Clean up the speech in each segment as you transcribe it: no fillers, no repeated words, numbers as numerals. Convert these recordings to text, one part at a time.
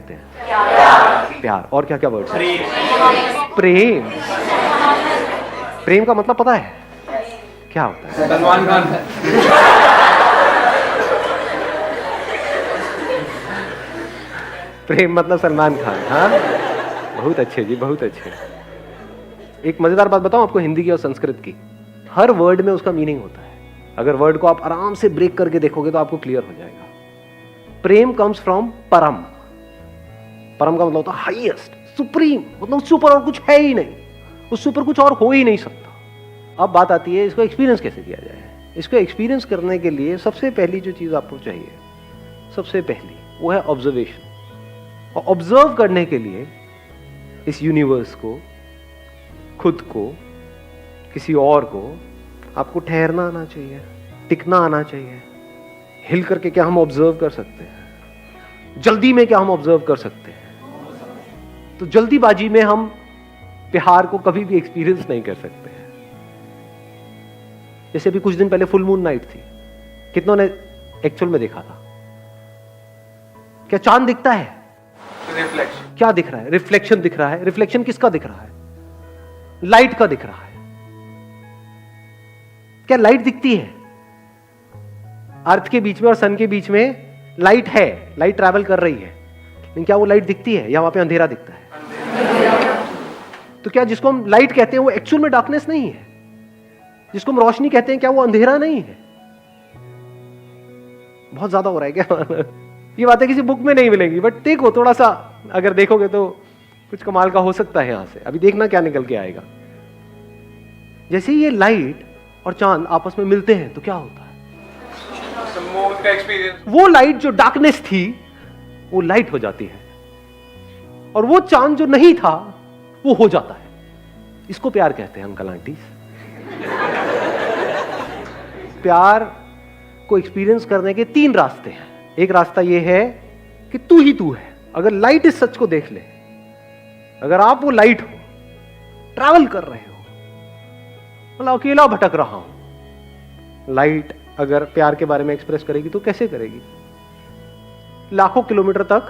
कहते हैं? प्यार। और क्या क्या वर्ड? प्रेम। प्रेम का मतलब पता है क्या होता है? सलमान खान। प्रेम मतलब सलमान खान। हाँ, बहुत अच्छे जी, बहुत अच्छे। एक मजेदार बात बताऊं आपको हिंदी की और संस्कृत की, हर वर्ड में उसका मीनिंग होता है। अगर वर्ड को आप आराम से ब्रेक करके देखोगे तो आपको क्लियर हो जाएगा। प्रेम कम्स फ्रॉम परम। परम का मतलब होता है हाईएस्ट, सुप्रीम, मतलब उससे ऊपर और कुछ है ही नहीं, उससे ऊपर कुछ और हो ही नहीं सकता। अब बात आती है इसको एक्सपीरियंस कैसे किया जाए। इसको एक्सपीरियंस करने के लिए सबसे पहली जो चीज आपको चाहिए, सबसे पहली वो है ऑब्जर्वेशन। और ऑब्जर्व करने के लिए इस यूनिवर्स को, खुद को, किसी और को, आपको ठहरना आना चाहिए, टिकना आना चाहिए। हिल करके क्या हम ऑब्जर्व कर सकते हैं? जल्दी में क्या हम ऑब्जर्व कर सकते हैं? तो जल्दीबाजी में हम प्यार को कभी भी एक्सपीरियंस नहीं कर सकते हैं। जैसे अभी कुछ दिन पहले फुल मून नाइट थी, कितनों ने एक्चुअल में देखा था? क्या चांद दिखता है? रिफ्लेक्शन। क्या दिख रहा है? रिफ्लेक्शन दिख रहा है। रिफ्लेक्शन किसका दिख रहा है? लाइट का दिख रहा है। क्या लाइट दिखती है? अर्थ के बीच में और सन के बीच में लाइट है, लाइट ट्रैवल कर रही है, लेकिन क्या वो लाइट दिखती है या वहां पे अंधेरा दिखता है? तो क्या जिसको हम लाइट कहते हैं वो एक्चुअल में डार्कनेस नहीं है? जिसको हम रोशनी कहते हैं क्या वो अंधेरा नहीं है? बहुत ज्यादा हो रहा है क्या? ये बातें किसी बुक में नहीं मिलेंगी, बट देखो थोड़ा सा, अगर देखोगे तो कुछ कमाल का हो सकता है यहां से। अभी देखना क्या निकल के आएगा। जैसे ये लाइट और चांद आपस में मिलते हैं तो क्या होता है? का एक्सपीरियंस। वो लाइट जो डार्कनेस थी वो लाइट हो जाती है, और वो चांद जो नहीं था वो हो जाता है। इसको प्यार कहते हैं अंकल आंटी। प्यार को एक्सपीरियंस करने के 3 रास्ते हैं। एक रास्ता ये है कि तू ही तू है। अगर लाइट इस सच को देख ले, अगर आप वो लाइट हो, ट्रैवल कर रहे हो, मतलब अकेला भटक रहा हूं, लाइट अगर प्यार के बारे में एक्सप्रेस करेगी तो कैसे करेगी? लाखों किलोमीटर तक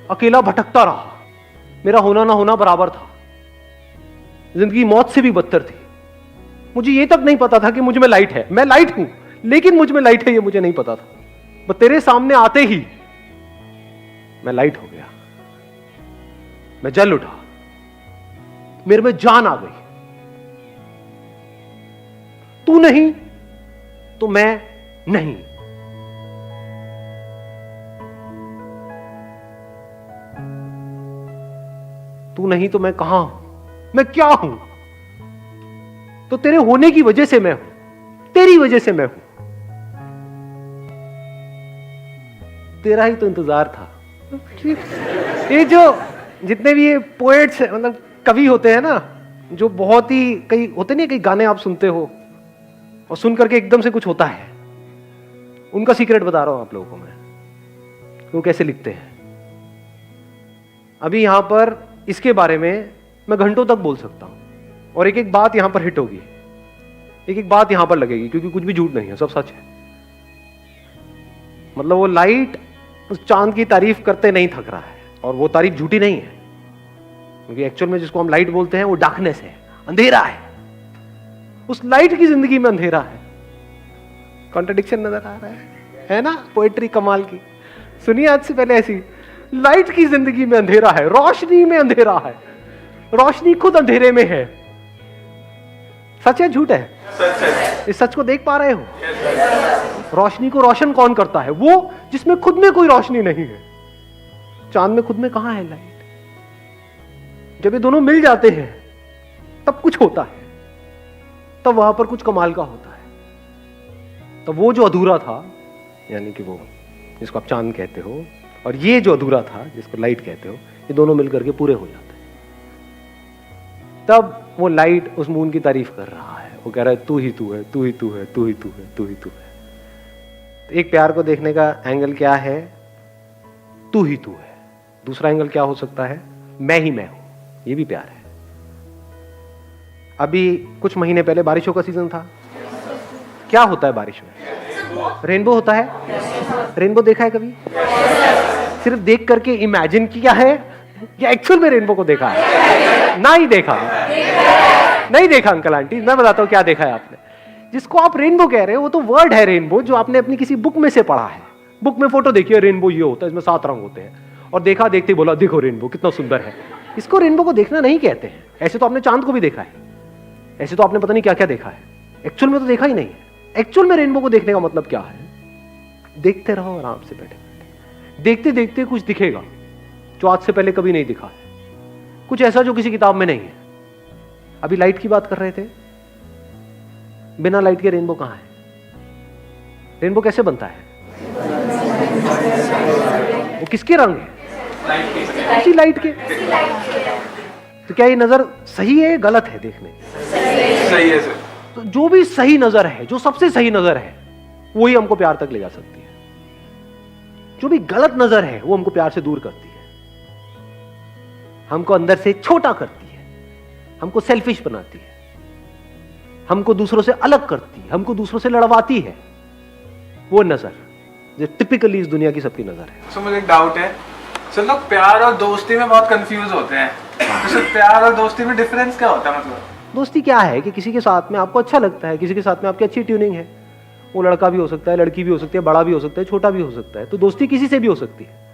अकेला भटकता रहा, मेरा होना ना होना बराबर था, जिंदगी मौत से भी बदतर थी। मुझे ये तक नहीं पता था कि मुझ में लाइट है। मैं लाइट हूं लेकिन मुझ में लाइट है ये मुझे नहीं पता था। बस तेरे सामने आते ही मैं लाइट हो गया, मैं जल उठा, मेरे में जान आ गई। तू नहीं तो मैं नहीं। तू नहीं तो मैं कहां हूं? मैं क्या हूं? तो तेरे होने की वजह से मैं हूं, तेरी वजह से मैं हूं। तेरा ही तो इंतजार था। ये जो जितने भी ये पोएट्स मतलब कवि होते हैं ना, जो बहुत ही, कई होते नहीं, कई गाने आप सुनते हो और सुन करके एकदम से कुछ होता है, उनका सीक्रेट बता रहा हूं आप लोगों को मैं, वो कैसे लिखते हैं। अभी यहां पर इसके बारे में मैं घंटों तक बोल सकता हूं और एक एक बात यहां पर हिट होगी, एक एक बात यहां पर लगेगी, क्योंकि कुछ भी झूठ नहीं है, सब सच है। मतलब वो लाइट उस चांद की तारीफ करते नहीं थक रहा है, और वो तारीफ झूठी नहीं है, क्योंकि एक्चुअल में जिसको हम लाइट बोलते हैं वो डार्कनेस है, अंधेरा है। उस लाइट की जिंदगी में अंधेरा है। कॉन्ट्रडिक्शन नजर आ रहा है ना? पोएट्री कमाल की। सुनिए आज से पहले ऐसी, लाइट की जिंदगी में अंधेरा है, रोशनी में अंधेरा है, रोशनी खुद अंधेरे में है। सच है झूठ है? सच है। इस सच को देख पा रहे हो? रोशनी को रोशन कौन करता है? वो जिसमें खुद में कोई रोशनी नहीं है। चांद में खुद में कहां है लाइट? जब ये दोनों मिल जाते हैं तब कुछ होता है, तब वहां पर कुछ कमाल का होता है। तब वो जो अधूरा था, यानी कि वो जिसको आप चांद कहते हो, और ये जो अधूरा था जिसको लाइट कहते हो, ये दोनों मिलकर के पूरे हो जाते हैं। तब वो लाइट उस मून की तारीफ कर रहा है, वो कह रहा है तू ही तू है, तू ही तू है, तू ही तू है, तू ही तू है। तो एक प्यार को देखने का एंगल क्या है? तू ही तू है। दूसरा एंगल क्या हो सकता है? मैं ही मैं हूं। ये भी प्यार है। अभी कुछ महीने पहले बारिशों का सीजन था। क्या होता है बारिश में? रेनबो होता है। रेनबो देखा है कभी? सिर्फ देख करके इमेजिन किया है या एक्चुअल में रेनबो को देखा है? ना ही देखा, नहीं देखा अंकल आंटी। मैं बताता हूँ क्या देखा है आपने। जिसको आप रेनबो कह रहे हो वो तो वर्ड है रेनबो, जो आपने अपनी किसी बुक में से पढ़ा है। बुक में फोटो देखी है, रेनबो ये होता है, इसमें 7 रंग होते हैं, और देखा देखते बोला देखो रेनबो कितना सुंदर है। इसको रेनबो को देखना नहीं कहते हैं। ऐसे तो आपने चांद को भी देखा है, ऐसे तो आपने पता नहीं क्या क्या देखा है, एक्चुअल में तो देखा ही नहीं है। एक्चुअल में रेनबो को देखने का मतलब क्या है? देखते रहो आराम से बैठे बैठे, देखते देखते कुछ दिखेगा जो आज से पहले कभी नहीं दिखा है, कुछ ऐसा जो किसी किताब में नहीं है। अभी लाइट की बात कर रहे थे, बिना लाइट के रेनबो कहां है? रेनबो कैसे बनता है? वो किसके रंग है? उसी लाइट के। तो क्या ये नजर सही है गलत है देखने? सही है सर। तो जो भी सही नजर है, जो सबसे सही नजर है, वही हमको प्यार तक ले जा सकती है। जो भी गलत नजर है वो हमको प्यार से दूर करती है, हमको अंदर से छोटा करती है, हमको सेल्फिश बनाती है, हमको दूसरों से अलग करती है, हमको दूसरों से लड़वाती है। वो नजर जो टिपिकली इस दुनिया की सबकी नजर है। सर मुझे एक डाउट है सर, लोग प्यार और दोस्ती में बहुत कंफ्यूज होते हैं। तो सर प्यार और दोस्ती में डिफरेंस क्या होता है? मतलब दोस्ती क्या है कि किसी के साथ में आपको अच्छा लगता है, किसी के साथ में आपकी अच्छी ट्यूनिंग है। वो लड़का भी हो सकता है, लड़की भी हो सकती है, बड़ा भी हो सकता है, छोटा भी हो सकता है। तो दोस्ती किसी से भी हो सकती है।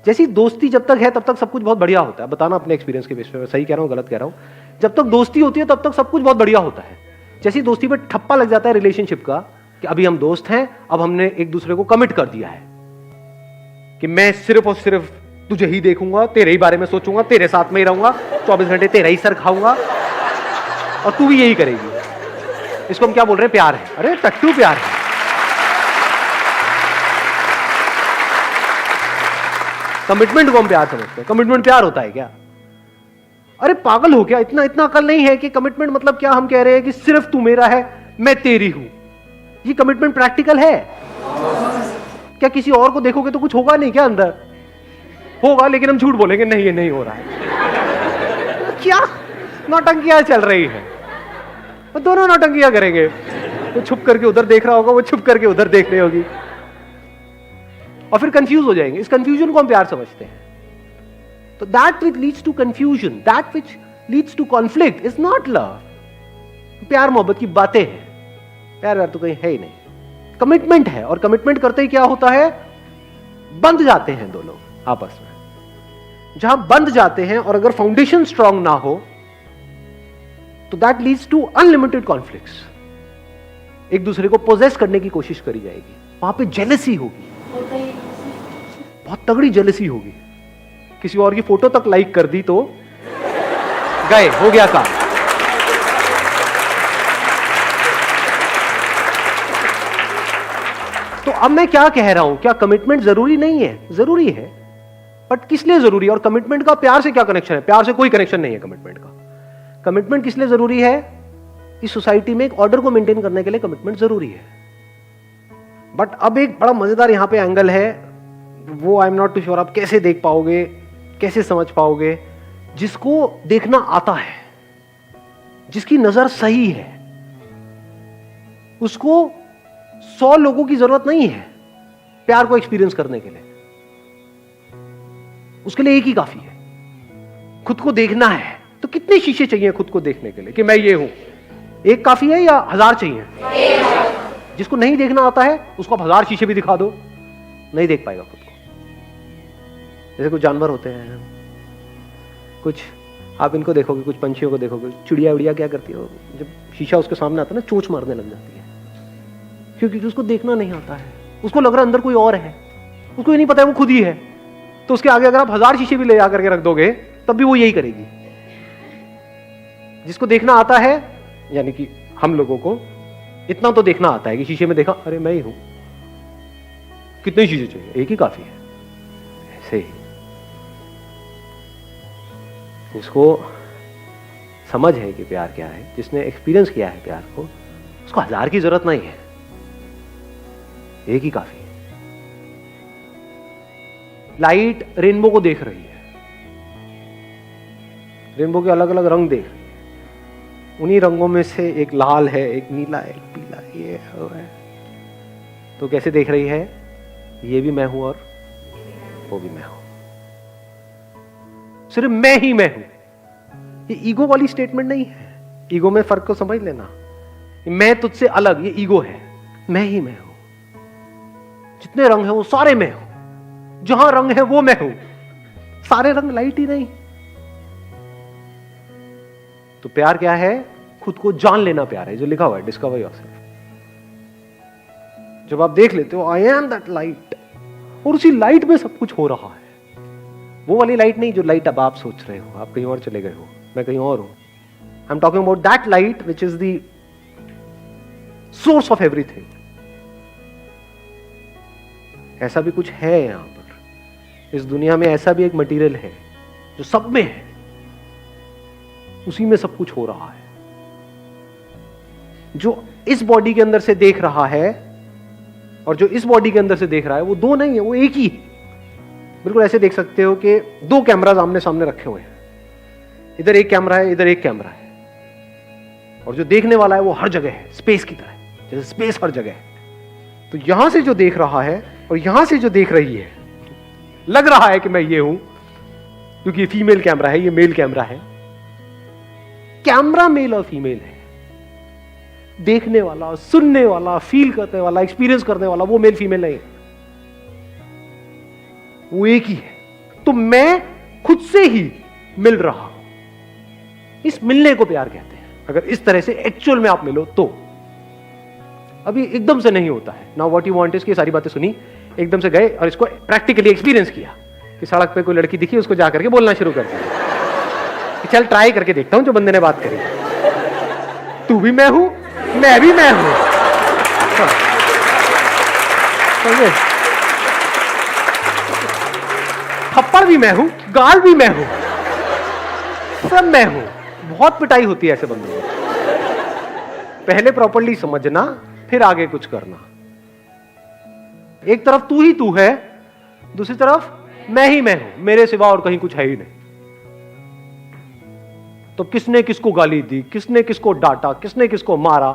जैसी दोस्ती जब तक है तब तक सब कुछ बहुत बढ़िया होता है। बताना अपने एक्सपीरियंस के बेस पे, मैं सही कह रहा हूँ गलत कह रहा हूँ। जब तक दोस्ती होती है तब तक सब कुछ बहुत बढ़िया होता है। जैसी दोस्ती पे ठप्पा लग जाता है रिलेशनशिप का कि अभी हम दोस्त हैं, अब हमने एक दूसरे को कमिट कर दिया है कि मैं सिर्फ और सिर्फ तुझे ही देखूंगा, तेरे ही बारे में सोचूंगा, तेरे साथ में ही रहूंगा, 24 घंटे तेरा ही सर खाऊंगा और तू भी यही करेगी। इसको हम क्या बोल रहे हैं? प्यार है। अरे टट्टू प्यार है। कमिटमेंट को हम प्यार समझते हैं। कमिटमेंट प्यार होता है क्या? अरे पागल हो क्या? इतना इतना अकल नहीं है कि कमिटमेंट मतलब क्या? हम कह रहे हैं कि सिर्फ तू मेरा है, मैं तेरी हूं। ये कमिटमेंट प्रैक्टिकल है क्या? किसी और को देखोगे तो कुछ होगा नहीं क्या? अंदर होगा, लेकिन हम झूठ बोलेंगे नहीं ये नहीं हो रहा है। क्या नौटंकियां चल रही है? वो दोनों नौटंकियां करेंगे। वो छुप करके उधर देख रहा होगा, वो छुप करके उधर देख रही होगी, और फिर कंफ्यूज हो जाएंगे। इस कंफ्यूजन को हम प्यार समझते हैं। तो that which leads to confusion, that which leads to conflict is not love. प्यार मोहब्बत की बातें हैं, प्यार व्यार तो कहीं है ही नहीं। कमिटमेंट है, और कमिटमेंट करते ही क्या होता है? बंध जाते हैं दो लोग आपस में। जहां बंध जाते हैं और अगर फाउंडेशन स्ट्रांग ना हो तो that leads to unlimited conflicts. एक दूसरे को पोजेस करने की कोशिश करी जाएगी, वहां पे जेलसी होगी, बहुत तगड़ी जेलसी होगी। किसी और की फोटो तक लाइक कर दी तो गए, हो गया काम। तो अब मैं क्या कह रहा हूं? क्या कमिटमेंट जरूरी नहीं है? जरूरी है, बट किस लिए जरूरी है? और कमिटमेंट का प्यार से क्या कनेक्शन है? प्यार से कोई कनेक्शन नहीं है कमिटमेंट का। कमिटमेंट किस लिए जरूरी है? इस सोसाइटी में एक ऑर्डर को मेंटेन करने के लिए कमिटमेंट जरूरी है। बट अब एक बड़ा मजेदार यहां पे एंगल है, वो I am not too sure आप कैसे देख पाओगे, कैसे समझ पाओगे। जिसको देखना आता है, जिसकी नजर सही है, उसको 100 लोगों की जरूरत नहीं है प्यार को एक्सपीरियंस करने के लिए। उसके लिए एक ही काफी है। खुद को देखना है तो कितने शीशे चाहिए खुद को देखने के लिए कि मैं ये हूं? एक काफी है या 1000 चाहिए? जिसको नहीं देखना आता है उसको आप 1000 शीशे भी दिखा दो, नहीं देख पाएगा खुद को। जैसे कुछ जानवर होते हैं, कुछ आप इनको देखोगे, कुछ पंछियों को देखोगे, चिड़िया उड़िया क्या करती है, जब शीशा उसके सामने आता है ना, चोंच मारने लग जाती है, क्योंकि उसको देखना नहीं आता है। उसको लग रहा है अंदर कोई और है, उसको ये नहीं पता है वो खुद ही है। तो उसके आगे अगर आप 1000 शीशे भी ले जाकर के रख दोगे तब भी वो यही करेगी। जिसको देखना आता है, यानी कि हम लोगों को इतना तो देखना आता है कि शीशे में देखा, अरे मैं ही हूं, कितने शीशे चाहिए? एक ही काफी है। ऐसे ही जिसको समझ है कि प्यार क्या है, जिसने एक्सपीरियंस किया है प्यार को, उसको 1000 की जरूरत नहीं है, एक ही काफी है। लाइट रेनबो को देख रही है, रेनबो के अलग अलग रंग देख रही है। उन्हीं रंगों में से एक लाल है, एक नीला है, एक पीला, ये है। तो कैसे देख रही है? ये भी मैं हूं और वो भी मैं हूं। सिर्फ मैं ही मैं हूं। ये ईगो वाली स्टेटमेंट नहीं है। ईगो में फर्क को समझ लेना। मैं तुझसे अलग, ये ईगो है। मैं ही मैं हूं। जितने रंग हैं वो सारे मैं हूं। जहां रंग है वो मैं हूं। सारे रंग लाइट ही नहीं। तो प्यार क्या है? खुद को जान लेना प्यार है, जो लिखा हुआ है डिस्कवर योरसेल्फ। जब आप देख लेते हो आई एम दैट लाइट, और उसी लाइट में सब कुछ हो रहा है। वो वाली लाइट नहीं जो लाइट अब आप सोच रहे हो, आप कहीं और चले गए हो, मैं कहीं और हूं। I am talking about that light which is the source of everything. ऐसा भी कुछ है यहां पर, इस दुनिया में ऐसा भी एक मटेरियल है जो सब में है, उसी में सब कुछ हो रहा है। जो इस बॉडी के अंदर से देख रहा है और जो इस बॉडी के अंदर से देख रहा है, वो दो नहीं है, वो एक ही है। बिल्कुल ऐसे देख सकते हो कि दो कैमराज आमने सामने रखे हुए हैं। इधर एक कैमरा है, इधर एक कैमरा है, और जो देखने वाला है वो हर जगह है, स्पेस की तरह, जैसे स्पेस हर जगह है। तो यहां से जो देख रहा है और यहां से जो देख रही है, लग रहा है कि मैं ये हूं, क्योंकि ये फीमेल कैमरा है, ये मेल कैमरा है। कैमरा मेल और फीमेल है। देखने वाला, सुनने वाला, फील करने वाला, एक्सपीरियंस करने वाला, वो मेल फीमेल नहीं है, वो एक ही है। तो मैं खुद से ही मिल रहा हूं। इस मिलने को प्यार कहते हैं। अगर इस तरह से एक्चुअल में आप मिलो तो। अभी एकदम से नहीं होता है। Now what you want is, की सारी बातें सुनी, एकदम से गए और इसको प्रैक्टिकली एक्सपीरियंस किया कि सड़क पे कोई लड़की दिखी, उसको जाकर के बोलना शुरू कर दिया कि चल ट्राई करके देखता हूं जो बंदे ने बात करी। तू भी मैं हूं, मैं भी मैं हूं। थप्पड़ भी मैं हूं, गाल भी मैं हूं, सब मैं हूं। बहुत पिटाई होती है ऐसे बंदों को। पहले प्रॉपर्ली समझना, फिर आगे कुछ करना। एक तरफ तू ही तू है, दूसरी तरफ मैं ही मैं हूं, मेरे सिवा और कहीं कुछ है ही नहीं। तो किसने किसको गाली दी, किसने किसको डांटा, किसने किसको मारा,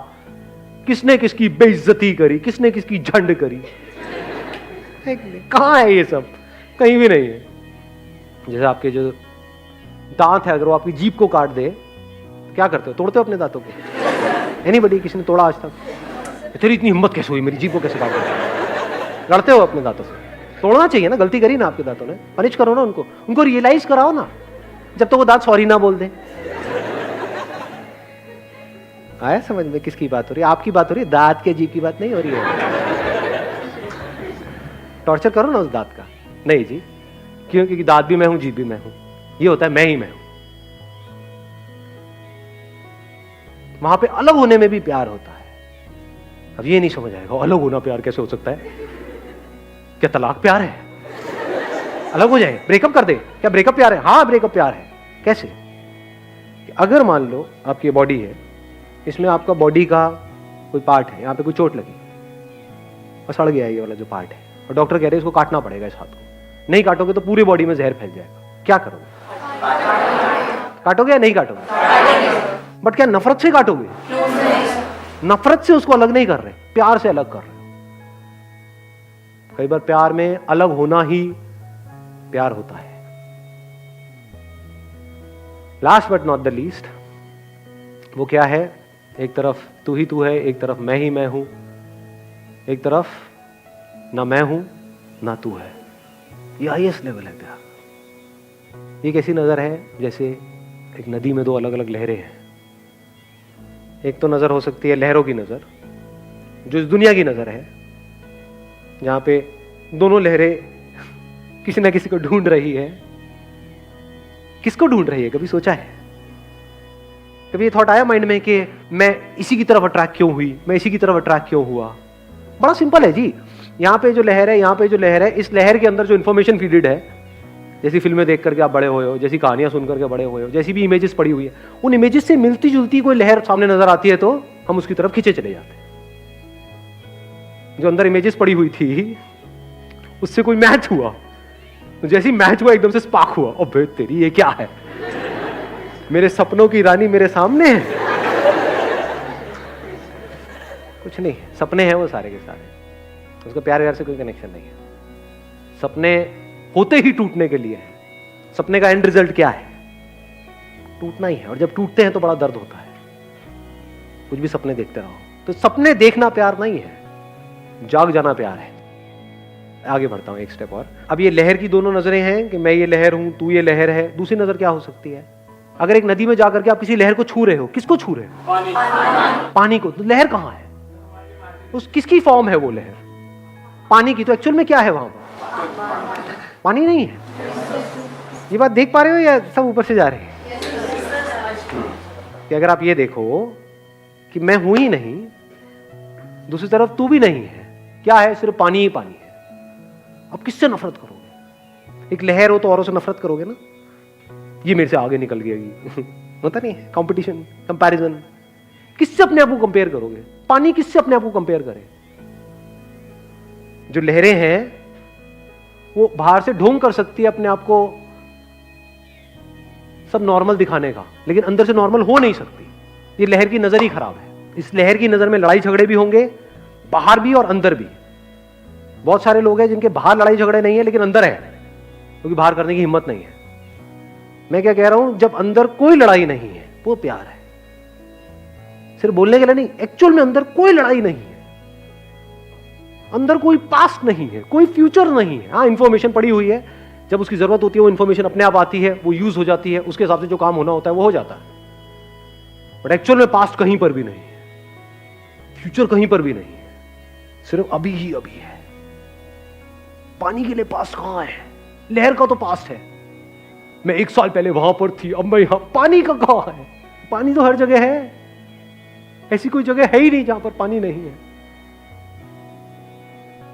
किसने किसकी बेइज्जती करी, किसने किसकी झंड करी, कहां है ये सब? कहीं भी नहीं है। जैसे आपके जो दांत है, अगर वो आपकी जीभ को काट दे, क्या करते हो? तोड़ते हो अपने दांतों को? एनीबॉडी, किसी ने तोड़ा आज तक? तेरी इतनी हिम्मत कैसे हुई मेरी जीभ को कैसे काट दे? लड़ते हो अपने दांतों से? तोड़ना चाहिए ना, गलती करी ना आपके दांतों ने, पनिश करो ना उनको रियलाइज कराओ ना, जब तक तो वो दांत सॉरी ना बोल दे। आया समझ में किसकी बात हो रही है? आपकी बात हो रही है, दांत के जीभ की बात नहीं हो रही है। टॉर्चर करो ना उस दांत का। नहीं जी, क्यों? क्योंकि दांत भी मैं हूं, जीभ भी मैं हूं। ये होता है मैं ही मैं हूं। वहां पे अलग होने में भी प्यार होता है। अब ये नहीं समझ आएगा, अलग होना प्यार कैसे हो सकता है? क्या तलाक प्यार है? अलग हो जाए, ब्रेकअप कर दे, क्या ब्रेकअप प्यार है? हाँ ब्रेकअप प्यार है। कैसे? अगर मान लो आपकी बॉडी है, इसमें आपका बॉडी का कोई पार्ट है, यहां पे कोई चोट लगी और सड़ गया ये वाला जो पार्ट है, और डॉक्टर कह रहे हैं इसको काटना पड़ेगा, इस हाथ को नहीं काटोगे तो पूरी बॉडी में जहर फैल जाएगा। क्या करोगे? काटोगे या नहीं काटोगे? बट क्या नफरत से काटोगे? नफरत से उसको अलग नहीं कर रहे, प्यार से अलग कर रहे। कई बार प्यार में अलग होना ही प्यार होता है। Last but not the least, वो क्या है? एक तरफ तू ही तू है, एक तरफ मैं ही मैं हूं, एक तरफ ना मैं हूं ना तू है। ये हाईएस्ट लेवल है प्यार। ये कैसी नजर है? जैसे एक नदी में दो अलग अलग लहरें हैं। एक तो नजर हो सकती है लहरों की नजर, जो इस दुनिया की नजर है, जहां पे दोनों लहरें किसी ना किसी को ढूंढ रही है। किसको ढूंढ रही है? कभी सोचा है? कभी ये थॉट आया माइंड में कि मैं इसी की तरफ अट्रैक्ट क्यों हुई, मैं इसी की तरफ अट्रैक्ट क्यों हुआ? बड़ा सिंपल है जी। यहाँ पे जो लहर है, यहाँ पे जो लहर है, इस लहर के अंदर जो इन्फॉर्मेशन फीडेड है, जैसी फिल्में देख करके आप बड़े हुए हो, जैसी कहानियां सुन करके बड़े हुए हो, जैसी भी इमेजेस पड़ी हुई है, उन इमेजेस से मिलती जुलती कोई लहर सामने नजर आती है तो हम उसकी तरफ खींचे चले जाते हैं। जो अंदर इमेजेस पड़ी हुई थी उससे कोई मैच हुआ, तो जैसी मैच हुआ एकदम से स्पार्क हुआ, अबे तेरी ये क्या है? मेरे सपनों की रानी मेरे सामने है। कुछ नहीं, सपने हैं वो सारे के सारे, उसका प्यार व्यार से कोई कनेक्शन नहीं है। सपने होते ही टूटने के लिए हैं। सपने का एंड रिजल्ट क्या है? टूटना ही है, और जब टूटते हैं तो बड़ा दर्द होता है। कुछ भी सपने देखते रहो। तो सपने देखना प्यार नहीं है, जाग जाना प्यार है। आगे बढ़ता हूं एक स्टेप और। अब ये लहर की दोनों नजरें हैं कि मैं ये लहर हूं, तू ये लहर है। दूसरी नजर क्या हो सकती है? अगर एक नदी में जाकर के आप किसी लहर को छू रहे हो, किसको छू रहे हो? पानी को। तो लहर कहां है? उस किसकी फॉर्म है वो लहर? पानी की। तो एक्चुअल में क्या है वहां पर? पानी नहीं है। ये बात देख पा रहे हो या सब ऊपर से जा रहे हैं? कि अगर आप ये देखो कि मैं हूं ही नहीं, दूसरी तरफ तू भी नहीं है, क्या है? सिर्फ पानी ही पानी है। अब किससे नफरत करोगे? एक लहर हो तो औरों से नफरत करोगे ना, ये मेरे से आगे निकल गई होता नहीं है? Competition, comparison. किससे अपने आप को कंपेयर करोगे? पानी किससे अपने आप को कंपेयर करे? जो लहरें हैं वो बाहर से ढोंग कर सकती है अपने आप को सब नॉर्मल दिखाने का, लेकिन अंदर से नॉर्मल हो नहीं सकती। ये लहर की नजर ही खराब है। इस लहर की नजर में लड़ाई झगड़े भी होंगे, बाहर भी और अंदर भी। बहुत सारे लोग हैं जिनके बाहर लड़ाई झगड़े नहीं है लेकिन अंदर है, क्योंकि बाहर करने की हिम्मत नहीं है। मैं क्या कह रहा हूं, जब अंदर कोई लड़ाई नहीं है वो प्यार है। सिर्फ बोलने के लिए नहीं, एक्चुअल में अंदर कोई लड़ाई नहीं है, अंदर कोई पास्ट नहीं है, कोई फ्यूचर नहीं है। हाँ, इंफॉर्मेशन पड़ी हुई है, जब उसकी जरूरत होती है वो इंफॉर्मेशन अपने आप आती है, वो यूज हो जाती है, उसके हिसाब से जो काम होना होता है वो हो जाता है। बट एक्चुअल में पास्ट कहीं पर भी नहीं है, फ्यूचर कहीं पर भी नहीं है, सिर्फ अभी ही अभी है। पानी के लिए पास्ट कहां है? लहर का तो पास्ट है, मैं 1 साल पहले वहां पर थी, अब मैं यहां। पानी का कहां है? पानी तो हर जगह है, ऐसी कोई जगह है ही नहीं जहां पर पानी नहीं है।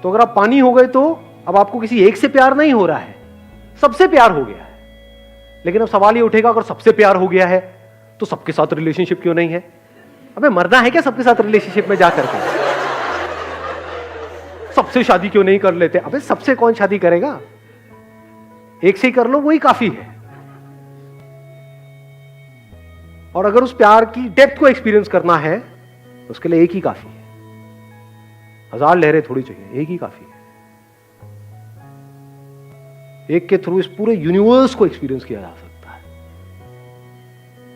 तो अगर आप पानी हो गए तो अब आपको किसी एक से प्यार नहीं हो रहा है, सबसे प्यार हो गया है। लेकिन अब सवाल ये उठेगा, अगर सबसे प्यार हो गया है तो सबके साथ रिलेशनशिप क्यों नहीं है? अबे मरना है क्या सबके साथ रिलेशनशिप में जाकर के? सबसे शादी क्यों नहीं कर लेते? अबे सबसे कौन शादी करेगा? एक से ही कर लो, वही काफी है। और अगर उस प्यार की डेप्थ को एक्सपीरियंस करना है तो उसके लिए एक ही काफी है। 1000 लहरें थोड़ी चाहिए, एक ही काफी है। एक के थ्रू इस पूरे यूनिवर्स को एक्सपीरियंस किया जा सकता है।